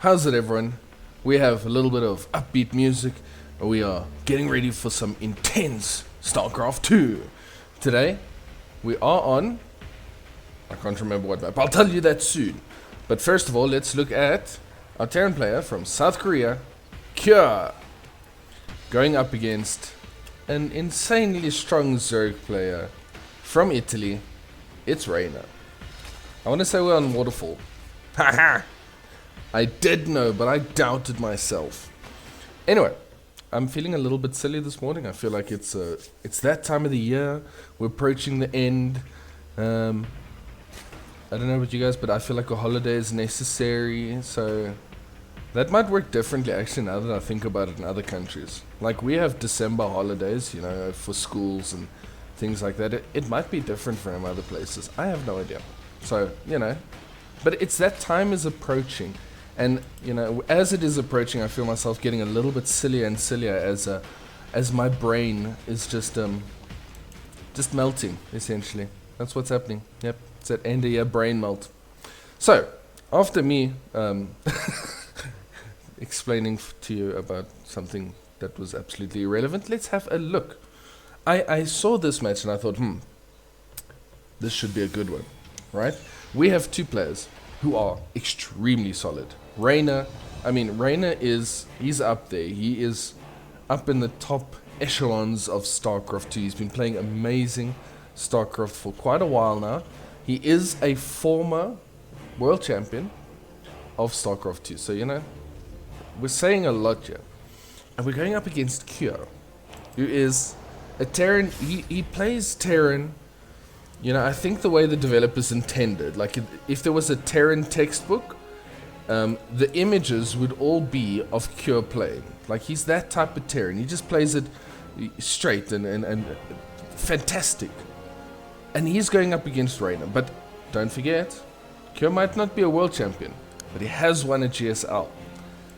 How's it, everyone? We have a little bit of upbeat music, and we are getting ready for some intense StarCraft 2. Today, we are on... I can't remember what map. I'll tell you that soon. But first of all, let's look at our Terran player from South Korea, Cure, going up against an insanely strong Zerg player from Italy. It's Reynor. I want to say we're on Waterfall. Haha! I did know, but I doubted myself. Anyway, I'm feeling a little bit silly this morning. I feel like it's that time of the year. We're approaching the end. I don't know about you guys, but I feel like a holiday is necessary. So that might work differently actually now that I think about it in other countries. Like we have December holidays, you know, for schools and things like that. It might be different from other places. I have no idea. So, you know, but it's that time is approaching. And, you know, as it is approaching, I feel myself getting a little bit sillier and sillier as my brain is just melting, essentially. That's what's happening. Yep, it's that end of year brain melt. So, after me explaining to you about something that was absolutely irrelevant, let's have a look. I saw this match and I thought, this should be a good one, right? We have two players who are extremely solid. Reynor he's up there. He is up in the top echelons of StarCraft 2. He's been playing amazing StarCraft for quite a while now. He is a former world champion of StarCraft 2. So, you know, we're saying a lot here. And we're going up against Cure, who is a Terran. He plays Terran. You know, I think the way the developers intended, like if there was a Terran textbook, the images would all be of Cure playing. Like he's that type of Terran. He just plays it straight and fantastic. And he's going up against Reynor. But don't forget, Cure might not be a world champion, but he has won a GSL.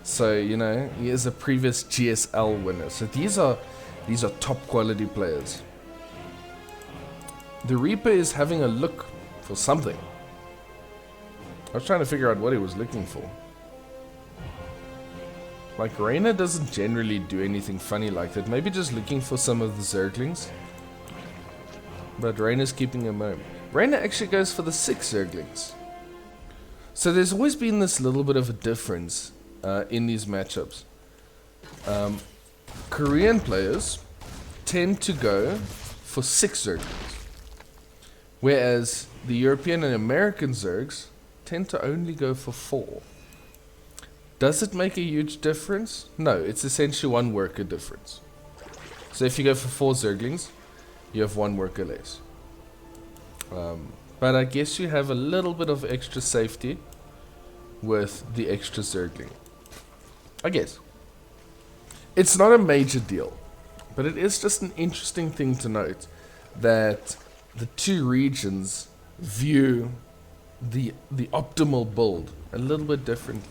So, you know, he is a previous GSL winner. So these are top quality players. The Reaper is having a look for something. I was trying to figure out what he was looking for. Like, Reynor doesn't generally do anything funny like that. Maybe just looking for some of the Zerglings. But Reynor's keeping him home. Reynor actually goes for the 6 Zerglings. So there's always been this little bit of a difference in these matchups. Korean players tend to go for 6 Zerglings. Whereas the European and American Zergs tend to only go for 4. Does it make a huge difference? No, it's essentially 1 worker difference. So if you go for 4 Zerglings, you have 1 worker less. But I guess you have a little bit of extra safety with the extra Zergling. I guess. It's not a major deal, but it is just an interesting thing to note that the 2 regions view the optimal build a little bit differently.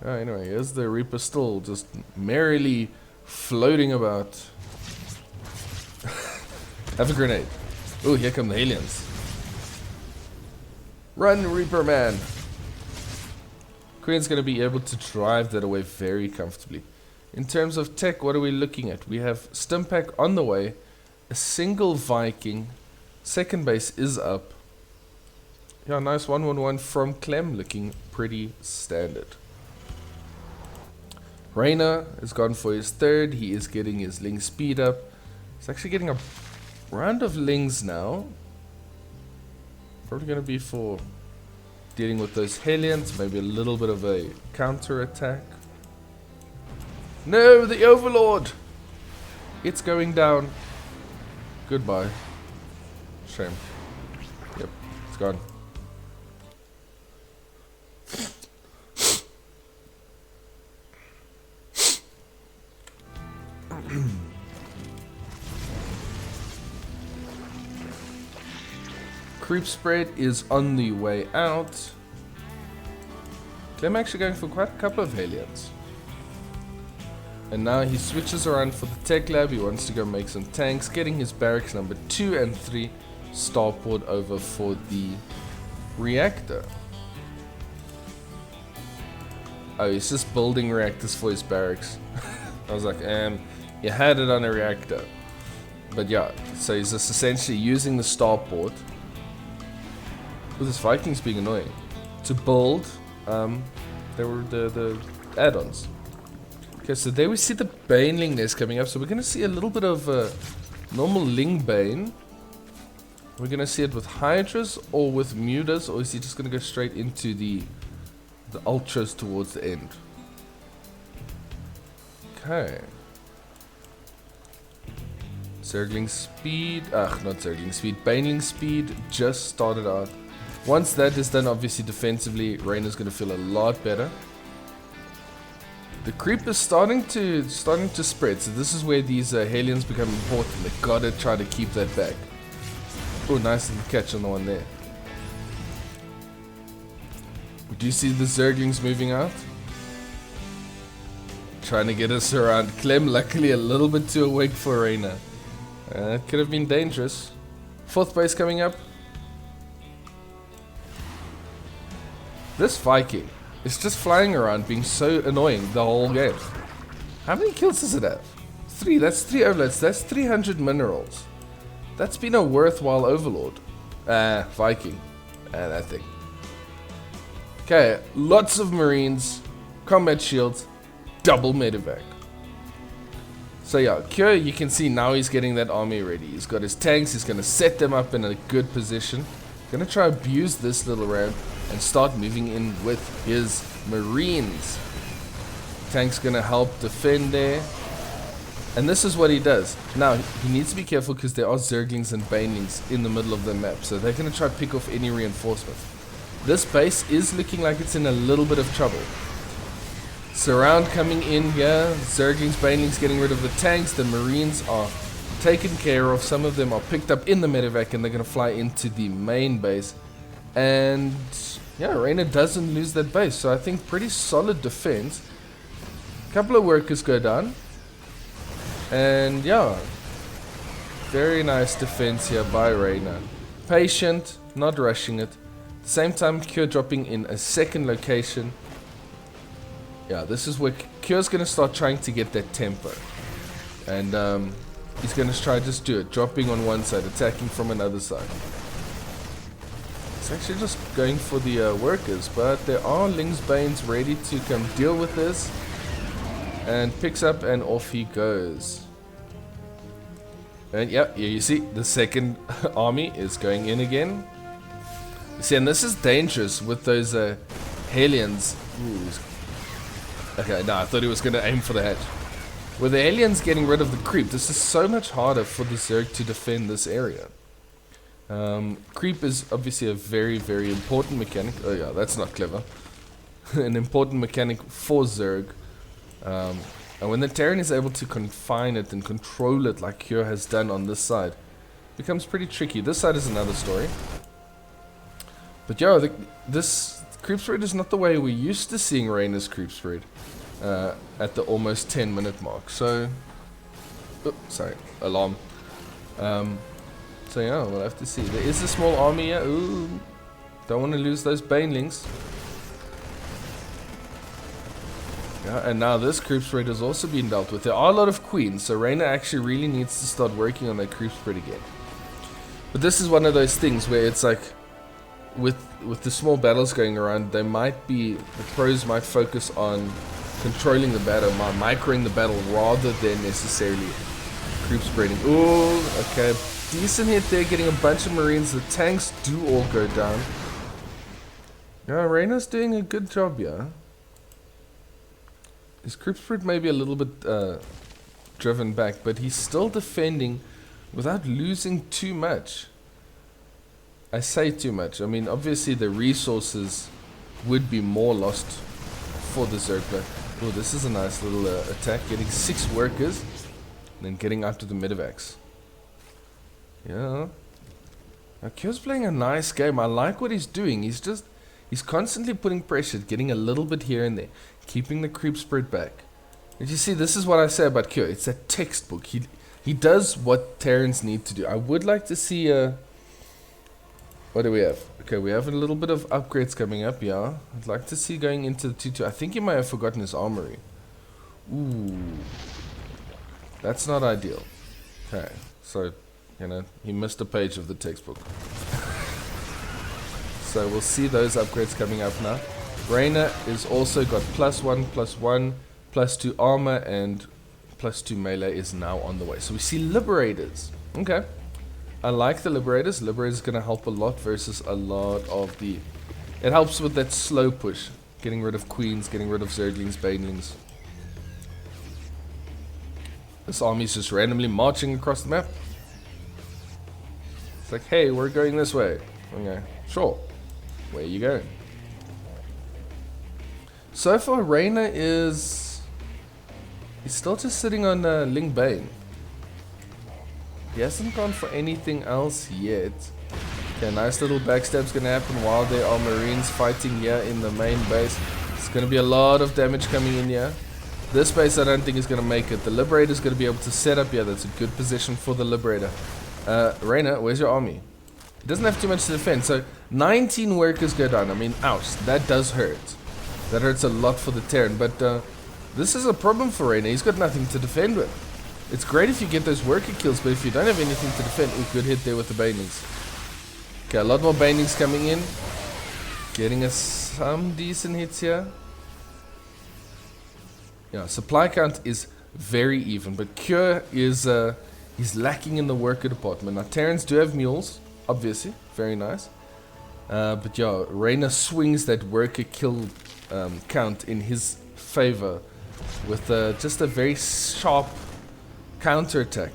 Anyway, here's the Reaper still just merrily floating about. Have a grenade. Oh, here come the aliens. Run, Reaper man. Queen's gonna be able to drive that away very comfortably. In terms of tech, what are we looking at? We have Stimpack on the way, a single Viking, second base is up. Yeah, nice 1-1-1 from Clem, looking pretty standard. Reynor has gone for his 3rd. He is getting his Ling speed up. He's actually getting a round of Lings now. Probably going to be for dealing with those Hellions. Maybe a little bit of a counter attack. No, the Overlord! It's going down. Goodbye. Shame. Yep, it's gone. Creep spread is on the way out. Clem actually going for quite a couple of Hellions. And now he switches around for the tech lab. He wants to go make some tanks, getting his barracks number 2 and 3 starport over for the reactor. Oh, he's just building reactors for his barracks. I was like, you had it on a reactor. But yeah, so he's just essentially using the starport. With his Vikings being annoying. To build, there were the add-ons. Okay, so there we see the Baneling nest coming up. So we're going to see a little bit of normal Ling Bane. We're going to see it with Hydras or with Mutas, or is he just going to go straight into the Ultras towards the end? Okay. Zergling speed, not Zergling speed, Baneling speed just started out. Once that is done, obviously defensively, Reynor's going to feel a lot better. The creep is starting to spread, so this is where these Hellions become important. They gotta try to keep that back. Oh, nice little catch on the one there. Do you see the Zerglings moving out? Trying to get us around. Clem, luckily a little bit too awake for Reynor. It could have been dangerous. 4th base coming up. This Viking is just flying around being so annoying the whole game. How many kills does it have? 3. That's 3 overloads. That's 300 minerals. That's been a worthwhile overlord. Viking. That thing. Okay, lots of marines, combat shields, double medevac. So yeah, Cure, you can see now he's getting that army ready. He's got his tanks, he's going to set them up in a good position. Going to try to abuse this little ramp and start moving in with his marines. Tank's going to help defend there. And this is what he does. Now, he needs to be careful because there are Zerglings and Banelings in the middle of the map. So they're going to try to pick off any reinforcements. This base is looking like it's in a little bit of trouble. Surround coming in here. Zerglings, Banelings getting rid of the tanks. The Marines are taken care of. Some of them are picked up in the medevac and they're going to fly into the main base. And yeah, Reynor doesn't lose that base. So I think pretty solid defense. A couple of workers go down. And yeah, very nice defense here by Reynor. Patient, not rushing it. At the same time, Cure dropping in a second location. Yeah, this is where Cure's going to start trying to get that tempo. And he's going to try to just do it. Dropping on one side, attacking from another side. It's actually just going for the workers. But there are Ling's Banes ready to come deal with this. And picks up and off he goes. And yeah, here you see the second army is going in again. You see, and this is dangerous with those Hellions. Okay, no, I thought he was going to aim for the hatch. With the Hellions getting rid of the creep, this is so much harder for the Zerg to defend this area. Creep is obviously a very, very important mechanic. Oh yeah, that's not clever. An important mechanic for Zerg. And when the Terran is able to confine it and control it like Cure has done on this side, it becomes pretty tricky. This side is another story. But yeah, this creep spread is not the way we're used to seeing Reynor's creep spread at the almost 10-minute mark. So, sorry, alarm. So yeah, we'll have to see. There is a small army here. Ooh, don't want to lose those Banelings. Yeah, and now this creep spread has also been dealt with. There are a lot of queens, so Reynor actually really needs to start working on that creep spread again. But this is one of those things where it's like, with the small battles going around, they might be, the pros might focus on controlling the battle, microing the battle rather than necessarily creep spreading. Ooh, okay, decent hit there, getting a bunch of Marines. The tanks do all go down. Yeah, Reynor's doing a good job here. His creep spread may be a little bit driven back, but he's still defending without losing too much. I say too much. I mean, obviously the resources would be more lost for the Zerg. But oh, this is a nice little attack, getting 6 workers, and then getting out to the medevacs. Yeah. Now Cure's playing a nice game. I like what he's doing. He's constantly putting pressure, getting a little bit here and there, keeping the creep spread back. And you see, this is what I say about Cure. It's a textbook. He does what Terrans need to do. I would like to see what do we have? Okay, we have a little bit of upgrades coming up, yeah. I'd like to see going into the 2-2. I think he might have forgotten his armory. Ooh. That's not ideal. Okay, so, you know, he missed a page of the textbook. So we'll see those upgrades coming up now. Reynor is also got +1, +1, +2 armor, and +2 melee is now on the way. So we see Liberators. Okay. I like the Liberators. Liberators is going to help a lot versus a lot of the... It helps with that slow push. Getting rid of Queens, getting rid of Zerglings, Banelings. This army's just randomly marching across the map. It's like, hey, we're going this way. Okay, sure. Where are you going? So far, Reynor is... He's still just sitting on Ling Bane. He hasn't gone for anything else yet. Okay, nice little backstab's gonna happen while there are Marines fighting here in the main base. It's gonna be a lot of damage coming in here. This base I don't think is gonna make it. The Liberator's gonna be able to set up here. That's a good position for the Liberator. Reynor, where's your army? It doesn't have too much to defend. So 19 workers go down. I mean, ouch, that does hurt. That hurts a lot for the Terran, but this is a problem for Reynor. He's got nothing to defend with. It's great if you get those worker kills, but if you don't have anything to defend, ooh, good hit there with the Banelings. Okay, a lot more Banelings coming in. Getting us some decent hits here. Yeah, supply count is very even, but Cure is he's lacking in the worker department. Now, Terrans do have mules, obviously, very nice. But yeah, Reynor swings that worker kill count in his favor with just a very sharp counter-attack.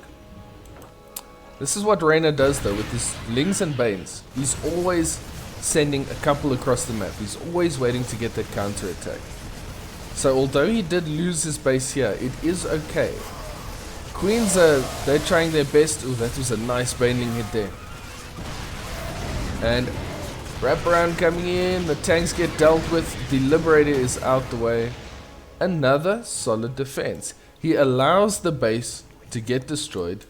This is what Reynor does though with his Lings and Banes. He's always sending a couple across the map. He's always waiting to get that counter-attack. So although he did lose his base here, it is okay. Queens, they're trying their best. Oh, that was a nice Baneling hit there. And wraparound coming in. The tanks get dealt with. The Liberator is out the way. Another solid defense. He allows the base to get destroyed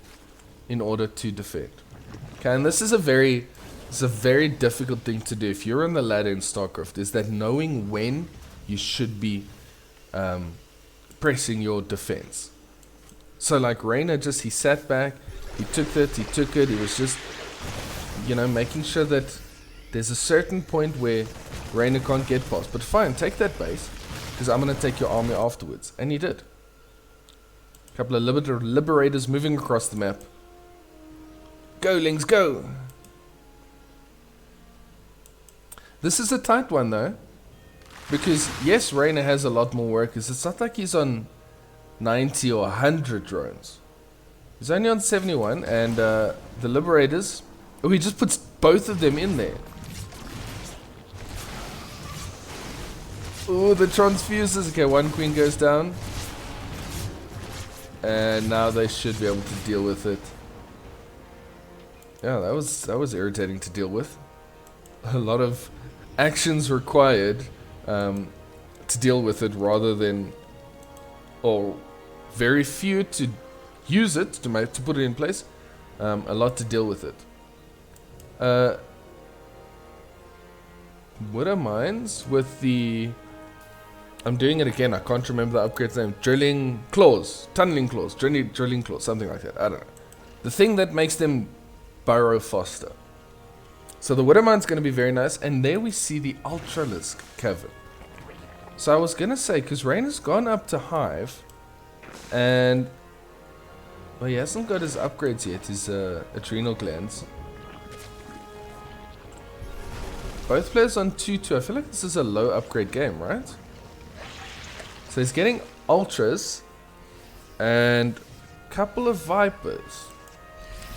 in order to defend. Okay, and this is a very difficult thing to do if you're on the ladder in StarCraft, is that knowing when you should be pressing your defense. So like Reynor, just he sat back, he took it, he was just, you know, making sure that there's a certain point where Reynor can't get past. But fine, take that base, because I'm going to take your army afterwards. And he did. A couple of Liberators moving across the map. Go, Lings, go! This is a tight one though. Because yes, Reynor has a lot more workers. It's not like he's on 90 or 100 drones. He's only on 71, and the Liberators... Oh, he just puts both of them in there. Oh, the transfuses. Okay, one queen goes down. And now they should be able to deal with it. Yeah, that was irritating to deal with. A lot of actions required to deal with it, rather than, or very few to use it to put it in place. A lot to deal with it. Widow Mines with the... I'm doing it again, I can't remember the upgrade's name. Drilling claws, tunneling claws, drilling claws, something like that, I don't know. The thing that makes them burrow faster. So the Widow Mine's going to be very nice, and there we see the Ultralisk cavern. So I was going to say, because Reynor's gone up to Hive, and... well, he hasn't got his upgrades yet, his adrenal glands. Both players on 2-2. I feel like this is a low upgrade game, right? So he's getting Ultras and a couple of Vipers.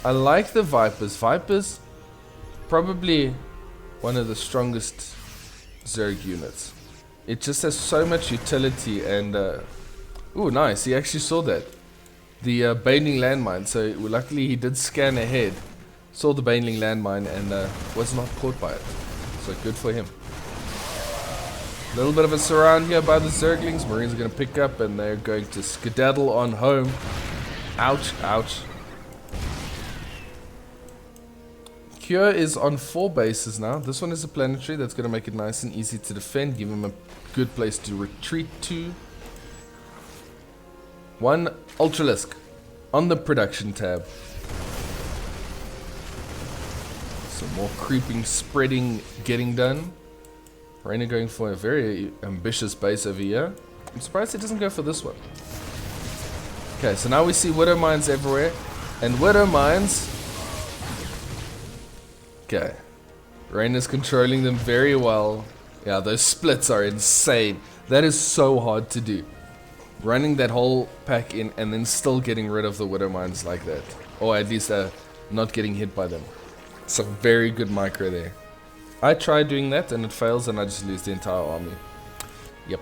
I like the Vipers. Vipers, probably one of the strongest Zerg units. It just has so much utility and... ooh, nice. He actually saw that. The Baneling landmine. So luckily he did scan ahead. Saw the Baneling landmine and was not caught by it. So good for him. A little bit of a surround here by the Zerglings. Marines are going to pick up and they're going to skedaddle on home. Ouch, ouch. Cure is on 4 bases now. This one is a planetary. That's going to make it nice and easy to defend. Give him a good place to retreat to. 1 Ultralisk on the production tab. Some more creeping, spreading, getting done. Reynor going for a very ambitious base over here. I'm surprised he doesn't go for this one. Okay, so now we see Widow Mines everywhere. And Widow Mines... Okay. Reynor's controlling them very well. Yeah, those splits are insane. That is so hard to do. Running that whole pack in and then still getting rid of the Widow Mines like that. Or at least not getting hit by them. It's a very good micro there. I try doing that and it fails and I just lose the entire army. Yep.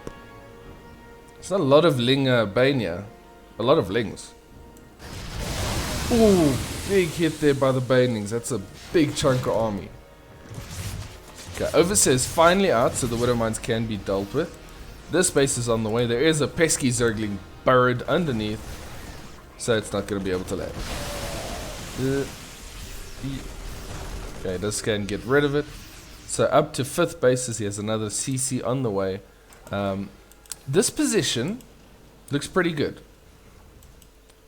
It's not a lot of Ling Bane here. A lot of Lings. Ooh, big hit there by the Banelings. That's a big chunk of army. Okay, Overseer is finally out, so the Widow Mines can be dealt with. This base is on the way. There is a pesky Zergling burrowed underneath, so it's not going to be able to land. Okay, this can get rid of it. So up to 5th bases, he has another CC on the way. This position looks pretty good.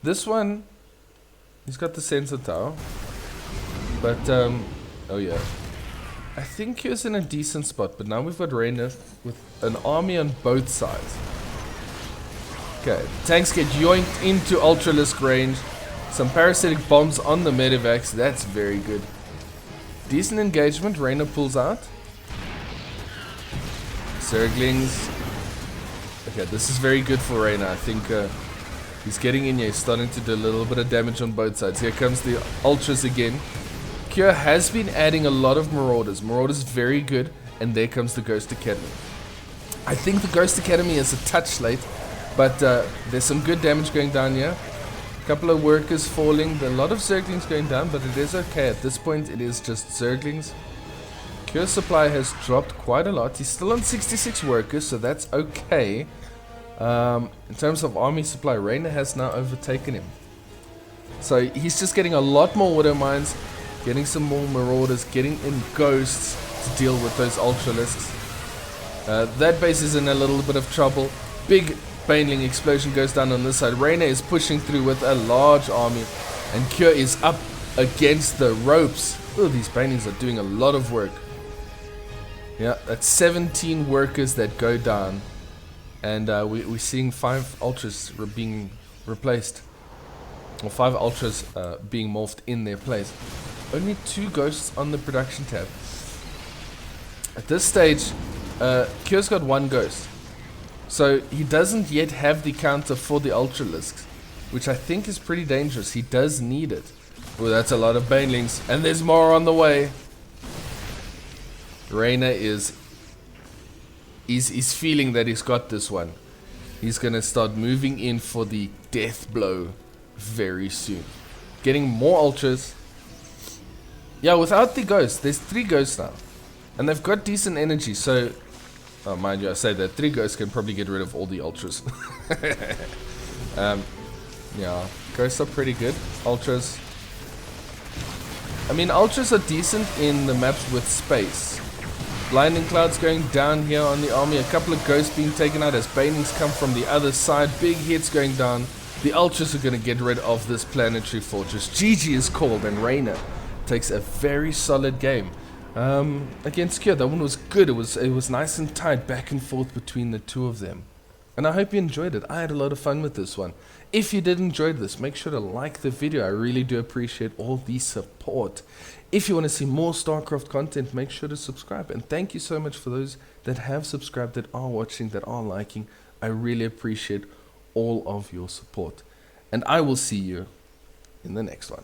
This one, he's got the sensor tower. But, oh yeah. I think he was in a decent spot, but now we've got Reynor with an army on both sides. Okay, tanks get yoinked into Ultralisk range. Some parasitic bombs on the medevacs, that's very good. Decent engagement, Reynor pulls out. Zerglings. Okay, this is very good for Reynor. I think he's getting in here, he's starting to do a little bit of damage on both sides. Here comes the Ultras again. Cure has been adding a lot of Marauders. Marauders very good, and there comes the Ghost Academy. I think the Ghost Academy is a touch late, but there's some good damage going down here. A couple of workers falling, a lot of Zerglings going down, but it is okay. At this point, it is just Zerglings. Cure supply has dropped quite a lot. He's still on 66 workers, so that's okay. In terms of army supply, Reynor has now overtaken him. So he's just getting a lot more Widow Mines, getting some more Marauders, getting in Ghosts to deal with those Ultralisks. That base is in a little bit of trouble. Big Baneling explosion goes down on this side. Reynor is pushing through with a large army, and Cure is up against the ropes. Oh, these Banelings are doing a lot of work. Yeah, that's 17 workers that go down, and we're seeing 5 Ultras being replaced, or 5 Ultras being morphed in their place. Only 2 Ghosts on the production tab. At this stage, Cure's got 1 Ghost. So he doesn't yet have the counter for the Ultralisks, which I think is pretty dangerous. He does need it. Oh, that's a lot of Banelings, and there's more on the way. Reynor is he's feeling that he's got this one. He's gonna start moving in for the death blow very soon. Getting more Ultras. Yeah, without the Ghost, there's 3 Ghosts now, and they've got decent energy. So, oh, mind you, I say that 3 Ghosts can probably get rid of all the Ultras. Yeah, Ghosts are pretty good. Ultras. I mean, Ultras are decent in the maps with space. Blinding Clouds going down here on the army. A couple of Ghosts being taken out as Banelings come from the other side. Big hits going down. The Ultras are going to get rid of this planetary fortress. GG is called, and Reynor takes a very solid game. Against Cure, that one was good. It was nice and tight, back and forth between the two of them. And I hope you enjoyed it. I had a lot of fun with this one. If you did enjoy this, make sure to like the video. I really do appreciate all the support. If you want to see more StarCraft content, make sure to subscribe. And thank you so much for those that have subscribed, that are watching, that are liking. I really appreciate all of your support. And I will see you in the next one.